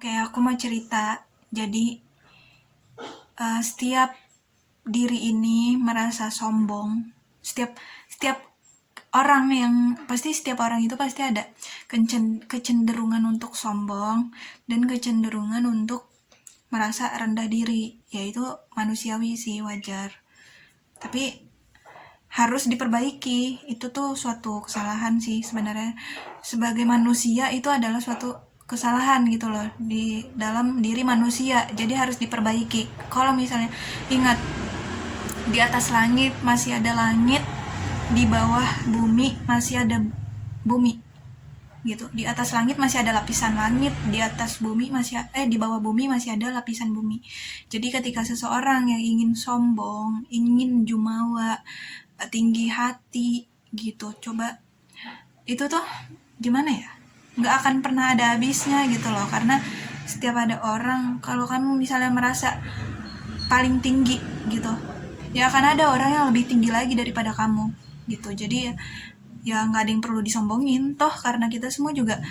Oke, aku mau cerita. Jadi, setiap diri ini merasa sombong. Setiap setiap orang yang setiap orang itu pasti ada kecenderungan untuk sombong dan kecenderungan untuk merasa rendah diri, yaitu manusiawi sih, wajar. Tapi harus diperbaiki. Itu tuh suatu kesalahan sih sebenarnya. Sebagai manusia itu adalah suatu kesalahan gitu loh di dalam diri manusia. Jadi harus diperbaiki. Kalau misalnya ingat, di atas langit masih ada langit, di bawah bumi masih ada bumi gitu. Di atas langit masih ada lapisan langit, di atas bumi di bawah bumi masih ada lapisan bumi. Jadi ketika seseorang yang ingin sombong, ingin jumawa, tinggi hati gitu, coba itu tuh gimana ya, nggak akan pernah ada habisnya gitu loh. Karena setiap ada orang, kalau kamu misalnya merasa paling tinggi gitu, ya akan ada orang yang lebih tinggi lagi daripada kamu gitu. Jadi ya nggak ada yang perlu disombongin toh, karena kita semua juga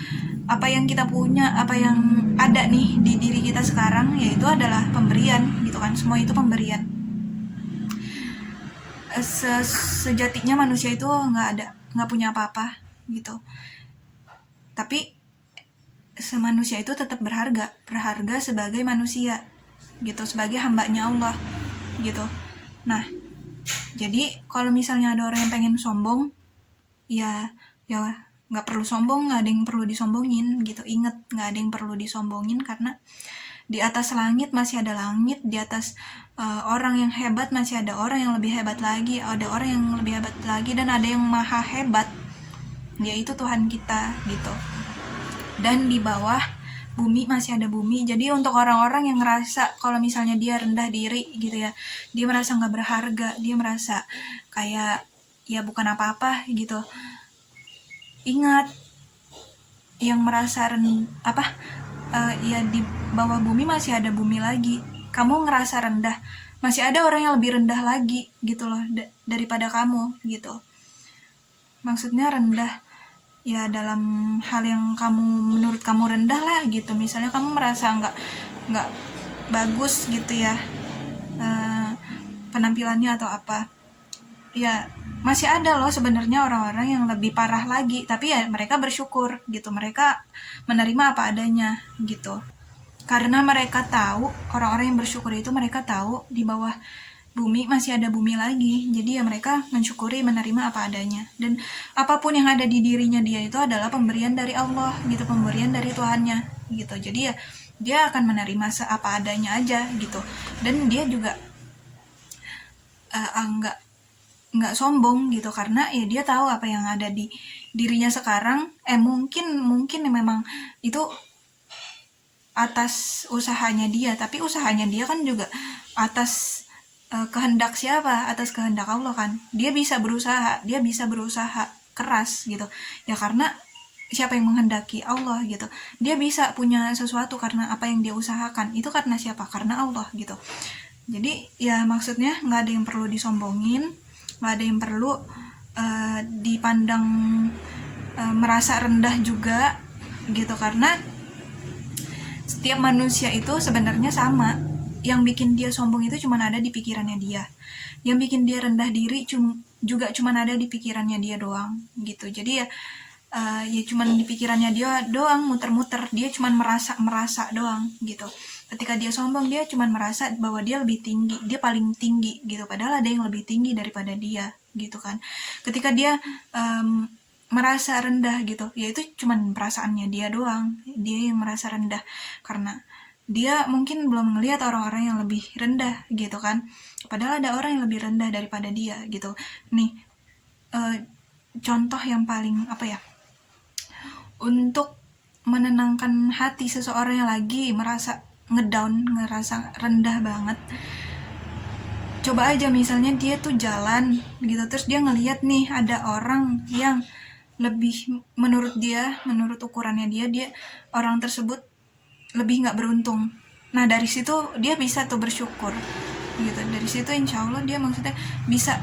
apa yang kita punya, apa yang ada nih di diri kita sekarang, yaitu adalah pemberian gitu kan. Semua itu pemberian. Sejatinya manusia itu nggak punya apa-apa gitu, tapi manusia itu tetap berharga sebagai manusia gitu, sebagai hambanya Allah gitu. Nah, jadi kalau misalnya ada orang yang pengen sombong, ya nggak perlu sombong, nggak ada yang perlu disombongin gitu. Ingat, nggak ada yang perlu disombongin, karena di atas langit masih ada langit, di atas orang yang hebat masih ada orang yang lebih hebat lagi, ada orang yang lebih hebat lagi, dan ada yang maha hebat, yaitu Tuhan kita gitu. Dan di bawah bumi masih ada bumi. Jadi untuk orang-orang yang ngerasa kalau misalnya dia rendah diri gitu ya, dia merasa nggak berharga, dia merasa kayak ya bukan apa-apa gitu, ingat, yang merasa ya di bawah bumi masih ada bumi lagi. Kamu ngerasa rendah, masih ada orang yang lebih rendah lagi gitu loh daripada kamu gitu. Maksudnya rendah ya dalam hal yang menurut kamu rendah lah gitu. Misalnya kamu merasa nggak bagus gitu ya, penampilannya atau apa, ya masih ada loh sebenarnya orang-orang yang lebih parah lagi, tapi ya mereka bersyukur gitu, mereka menerima apa adanya gitu. Karena mereka tahu, orang-orang yang bersyukur itu mereka tahu di bawah bumi masih ada bumi lagi. Jadi ya mereka mensyukuri, menerima apa adanya. Dan apapun yang ada di dirinya dia itu adalah pemberian dari Allah gitu, pemberian dari Tuhannya gitu. Jadi ya dia akan menerima seapa adanya aja gitu. Dan dia juga nggak sombong gitu, karena ya dia tahu apa yang ada di dirinya sekarang. Mungkin memang itu atas usahanya dia, tapi usahanya dia kan juga atas kehendak siapa? Atas kehendak Allah kan. Dia bisa berusaha keras gitu ya, karena siapa yang menghendaki? Allah gitu. Dia bisa punya sesuatu karena apa yang dia usahakan, itu karena siapa? Karena Allah gitu. Jadi ya maksudnya nggak ada yang perlu disombongin, nggak ada yang perlu dipandang merasa rendah juga gitu, karena setiap manusia itu sebenarnya sama. Yang bikin dia sombong itu cuma ada di pikirannya dia. Yang bikin dia rendah diri juga cuma ada di pikirannya dia doang gitu. Jadi ya cuma di pikirannya dia doang, muter-muter. Dia cuma merasa doang gitu. Ketika dia sombong, dia cuma merasa bahwa dia lebih tinggi, dia paling tinggi gitu. Padahal ada yang lebih tinggi daripada dia gitu kan. Ketika dia merasa rendah gitu, ya itu cuman perasaannya dia doang, dia yang merasa rendah karena dia mungkin belum melihat orang-orang yang lebih rendah gitu kan. Padahal ada orang yang lebih rendah daripada dia gitu. Nih contoh yang paling untuk menenangkan hati seseorang yang lagi merasa ngedown, ngerasa rendah banget. Coba aja misalnya dia tuh jalan gitu, terus dia ngelihat nih ada orang yang lebih, menurut ukurannya dia orang tersebut lebih nggak beruntung. Nah dari situ dia bisa tuh bersyukur gitu. Dari situ insya Allah dia maksudnya bisa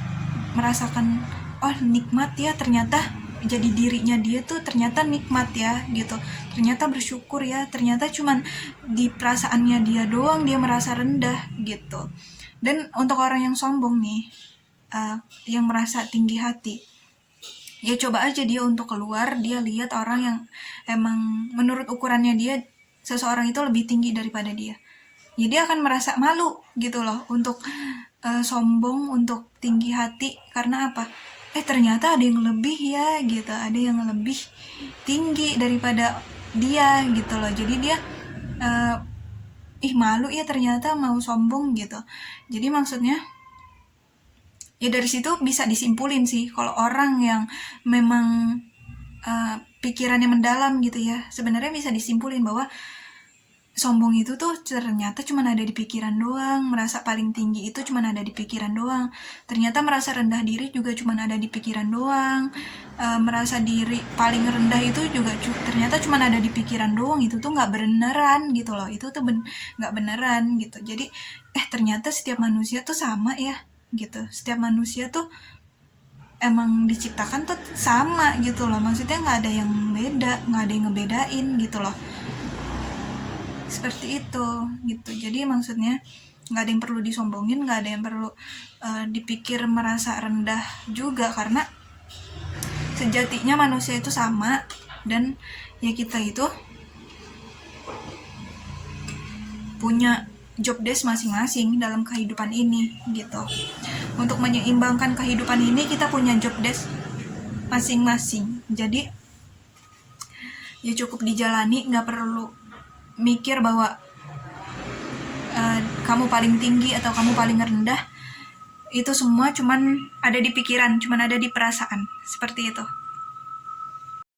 merasakan, oh nikmat ya ternyata jadi dirinya dia tuh ternyata nikmat ya gitu, ternyata bersyukur ya, ternyata cuman di perasaannya dia doang dia merasa rendah gitu. Dan untuk orang yang sombong nih, yang merasa tinggi hati, ya coba aja dia untuk keluar, dia lihat orang yang emang menurut ukurannya dia seseorang itu lebih tinggi daripada dia, ya dia akan merasa malu gitu loh untuk sombong, untuk tinggi hati. Karena apa? Ternyata ada yang lebih ya gitu, ada yang lebih tinggi daripada dia gitu loh. Jadi dia malu ya ternyata mau sombong gitu. Jadi maksudnya ya dari situ bisa disimpulin sih kalau orang yang memang pikirannya mendalam gitu ya, sebenarnya bisa disimpulin bahwa sombong itu tuh ternyata cuma ada di pikiran doang, merasa paling tinggi itu cuma ada di pikiran doang, ternyata merasa rendah diri juga cuma ada di pikiran doang, merasa diri paling rendah itu juga ternyata cuma ada di pikiran doang. Itu tuh nggak beneran gitu loh, itu tuh nggak beneran gitu. Jadi ternyata setiap manusia tuh sama ya gitu, setiap manusia tuh emang diciptakan tuh sama gitu loh, maksudnya nggak ada yang beda, nggak ada yang ngebedain gitu loh, seperti itu gitu. Jadi maksudnya nggak ada yang perlu disombongin, nggak ada yang perlu dipikir merasa rendah juga, karena sejatinya manusia itu sama. Dan ya kita itu punya job desk masing-masing dalam kehidupan ini gitu. Untuk menyeimbangkan kehidupan ini kita punya job desk masing-masing, jadi ya cukup dijalani, nggak perlu mikir bahwa kamu paling tinggi atau kamu paling rendah. Itu semua cuman ada di pikiran, cuman ada di perasaan, seperti itu.